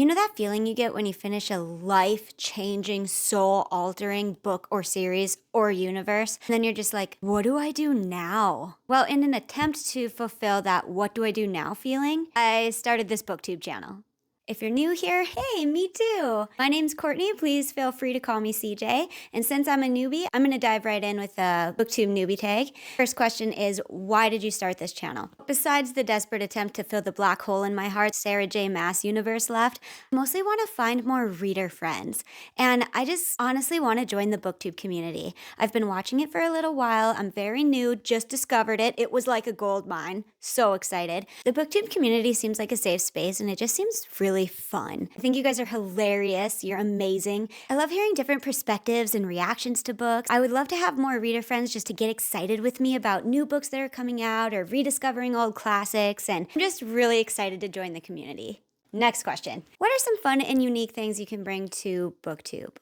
You know that feeling you get when you finish a life-changing, soul-altering book or series or universe? And then you're just like, what do I do now? Well, in an attempt to fulfill that what do I do now feeling, I started this BookTube channel. If you're new here, hey, me too. My name's Courtney. Please feel free to call me CJ. And since I'm a newbie, I'm going to dive right in with a BookTube Newbie Tag. First question is, why did you start this channel? Besides the desperate attempt to fill the black hole in my heart, Sarah J. Maas universe left, I mostly want to find more reader friends. And I just honestly want to join the BookTube community. I've been watching it for a little while. I'm very new, just discovered it. It was like a gold mine. So excited. The BookTube community seems like a safe space, and it just seems really fun. I think you guys are hilarious. You're amazing. I love hearing different perspectives and reactions to books. I would love to have more reader friends just to get excited with me about new books that are coming out or rediscovering old classics, and I'm just really excited to join the community. Next question. What are some fun and unique things you can bring to BookTube?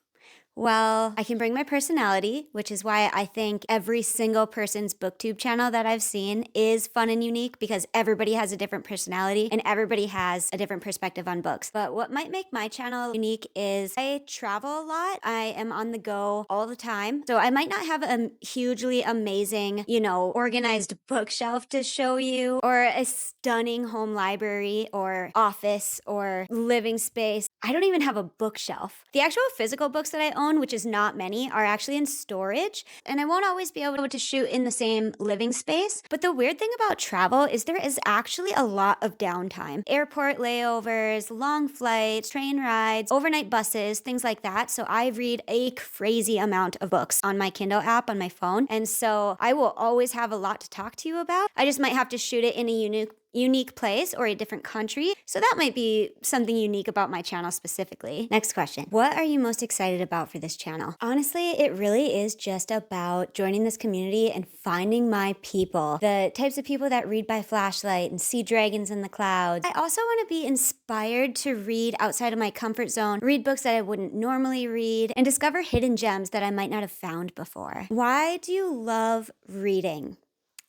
Well, I can bring my personality, which is why I think every single person's BookTube channel that I've seen is fun and unique, because everybody has a different personality and everybody has a different perspective on books. But what might make my channel unique is I travel a lot. I am on the go all the time. So I might not have a hugely amazing, organized bookshelf to show you, or a stunning home library or office or living space. I don't even have a bookshelf. The actual physical books that I own, which is not many, are actually in storage, and I won't always be able to shoot in the same living space. But the weird thing about travel is there is actually a lot of downtime. Airport layovers, long flights, train rides, overnight buses, things like that. So I read a crazy amount of books on my Kindle app on my phone, and so I will always have a lot to talk to you about. I just might have to shoot it in a unique place or a different country. So that might be something unique about my channel specifically. Next question. What are you most excited about for this channel? Honestly, it really is just about joining this community and finding my people. The types of people that read by flashlight and see dragons in the clouds. I also want to be inspired to read outside of my comfort zone, read books that I wouldn't normally read, and discover hidden gems that I might not have found before. Why do you love reading?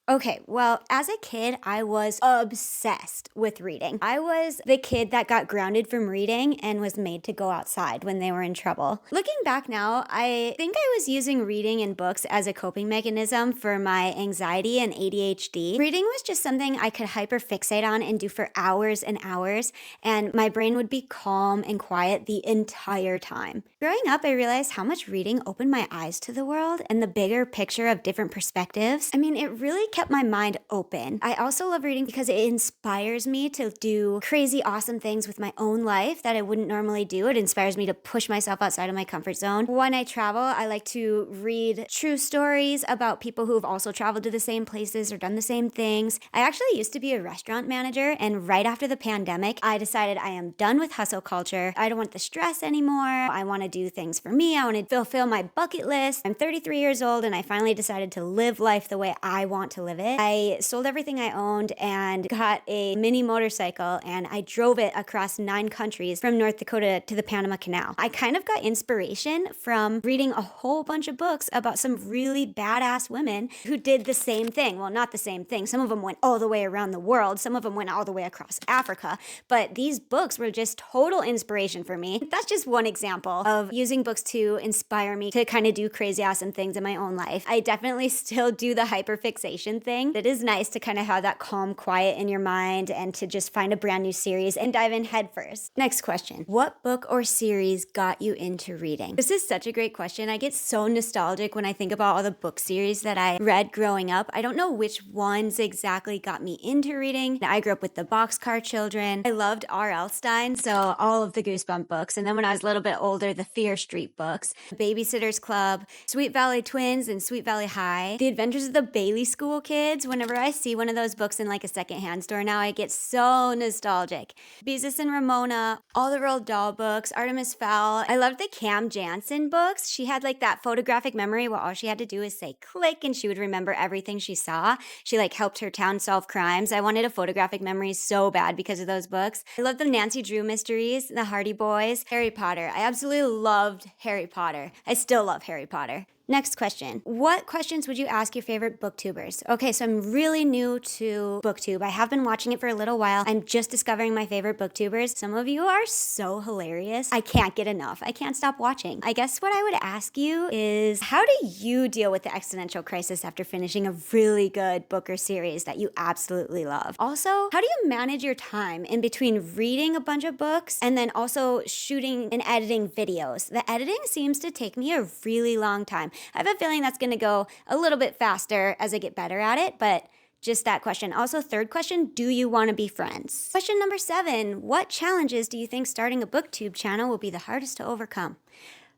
Okay, well, as a kid, I was obsessed with reading. I was the kid that got grounded from reading and was made to go outside when they were in trouble. Looking back now, I think I was using reading and books as a coping mechanism for my anxiety and ADHD. Reading was just something I could hyperfixate on and do for hours and hours, and my brain would be calm and quiet the entire time. Growing up, I realized how much reading opened my eyes to the world and the bigger picture of different perspectives. I mean, it really kept my mind open. I also love reading because it inspires me to do crazy awesome things with my own life that I wouldn't normally do. It inspires me to push myself outside of my comfort zone. When I travel, I like to read true stories about people who have also traveled to the same places or done the same things. I actually used to be a restaurant manager, and right after the pandemic, I decided I am done with hustle culture. I don't want the stress anymore. I want to do things for me. I want to fulfill my bucket list. I'm 33 years old, and I finally decided to live life the way I want to live it. I sold everything I owned and got a mini motorcycle, and I drove it across 9 countries from North Dakota to the Panama Canal. I kind of got inspiration from reading a whole bunch of books about some really badass women who did the same thing. Well, not the same thing. Some of them went all the way around the world. Some of them went all the way across Africa. But these books were just total inspiration for me. That's just one example of using books to inspire me to kind of do crazy awesome things in my own life. I definitely still do the hyperfixation thing. It is nice to kind of have that calm quiet in your mind and to just find a brand new series and dive in head first. Next question. What book or series got you into reading? This is such a great question. I get so nostalgic when I think about all the book series that I read growing up. I don't know which ones exactly got me into reading. I grew up with the Boxcar Children. I loved R.L. Stein, so all of the Goosebump books. And then when I was a little bit older, the Fear Street books, Babysitter's Club, Sweet Valley Twins and Sweet Valley High, The Adventures of the Bailey School Kids. Whenever I see one of those books in like a secondhand store now, I get so nostalgic. Beezus and Ramona, all the Roald Dahl books, Artemis Fowl. I loved the Cam Jansen books. She had like that photographic memory where all she had to do is say click and she would remember everything she saw. She like helped her town solve crimes. I wanted a photographic memory so bad because of those books. I loved the Nancy Drew mysteries, the Hardy Boys, Harry Potter. I absolutely loved Harry Potter. I still love Harry Potter. Next question. What questions would you ask your favorite booktubers? Okay, so I'm really new to BookTube. I have been watching it for a little while. I'm just discovering my favorite booktubers. Some of you are so hilarious. I can't get enough. I can't stop watching. I guess what I would ask you is, how do you deal with the existential crisis after finishing a really good book or series that you absolutely love? Also, how do you manage your time in between reading a bunch of books and then also shooting and editing videos? The editing seems to take me a really long time. I have a feeling that's going to go a little bit faster as I get better at it, but just that question. Also, third question, do you want to be friends? Question number 7, what challenges do you think starting a BookTube channel will be the hardest to overcome?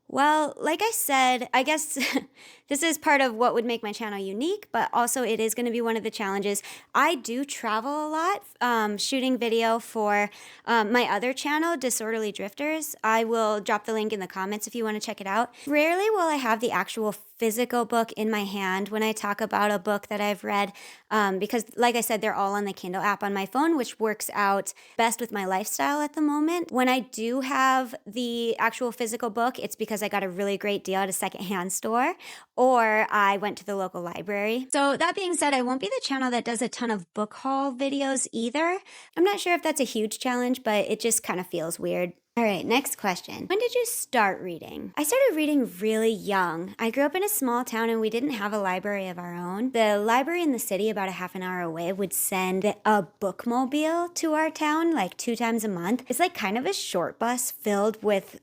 Well, like I said, I guess this is part of what would make my channel unique, but also it is going to be one of the challenges. I do travel a lot, shooting video for my other channel, Disorderly Drifters. I will drop the link in the comments if you want to check it out. Rarely will I have the actual physical book in my hand when I talk about a book that I've read, because like I said, they're all on the Kindle app on my phone, which works out best with my lifestyle at the moment. When I do have the actual physical book, it's because I got a really great deal at a secondhand store, or I went to the local library. So that being said, I won't be the channel that does a ton of book haul videos either. I'm not sure if that's a huge challenge, but it just kind of feels weird. All right, next question. When did you start reading? I started reading really young. I grew up in a small town and we didn't have a library of our own. The library in the city about a half an hour away would send a bookmobile to our town like 2 times a month. It's like kind of a short bus filled with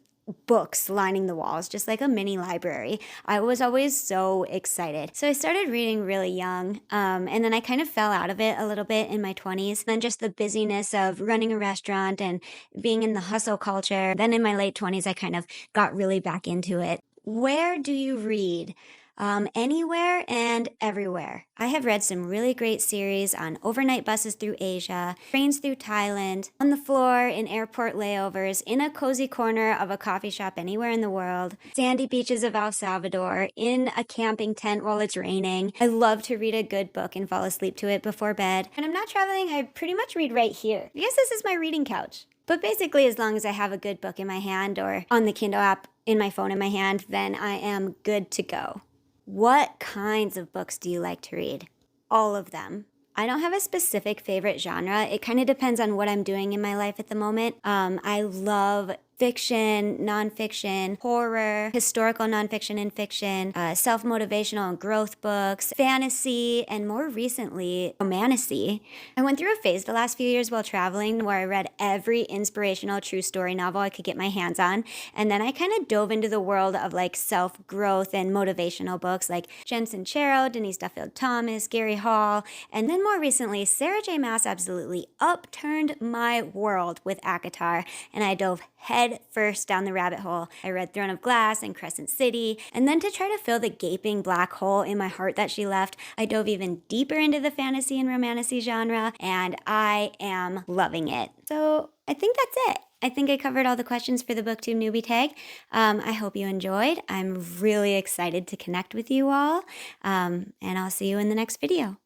books lining the walls, just like a mini library. I was always so excited. So I started reading really young, and then I kind of fell out of it a little bit in my 20s. Then just the busyness of running a restaurant and being in the hustle culture. Then in my late 20s, I kind of got really back into it. Where do you read? Anywhere and everywhere. I have read some really great series on overnight buses through Asia, trains through Thailand, on the floor in airport layovers, in a cozy corner of a coffee shop anywhere in the world, sandy beaches of El Salvador, in a camping tent while it's raining. I love to read a good book and fall asleep to it before bed. When I'm not traveling, I pretty much read right here. I guess this is my reading couch. But basically, as long as I have a good book in my hand or on the Kindle app in my phone in my hand, then I am good to go. What kinds of books do you like to read? All of them. I don't have a specific favorite genre. It kind of depends on what I'm doing in my life at the moment. I love fiction, nonfiction, horror, historical nonfiction and fiction, self-motivational and growth books, fantasy, and more recently, romantasy. I went through a phase the last few years while traveling where I read every inspirational true story novel I could get my hands on. And then I kind of dove into the world of like self-growth and motivational books like Jen Sincero, Denise Duffield Thomas, Gary Hall. And then more recently, Sarah J. Maas absolutely upturned my world with ACOTAR, and I dove head first down the rabbit hole. I read Throne of Glass and Crescent City, and then to try to fill the gaping black hole in my heart that she left, I dove even deeper into the fantasy and romantasy genre, and I am loving it. So I think that's it. I think I covered all the questions for the BookTube Newbie Tag. I hope you enjoyed. I'm really excited to connect with you all, and I'll see you in the next video.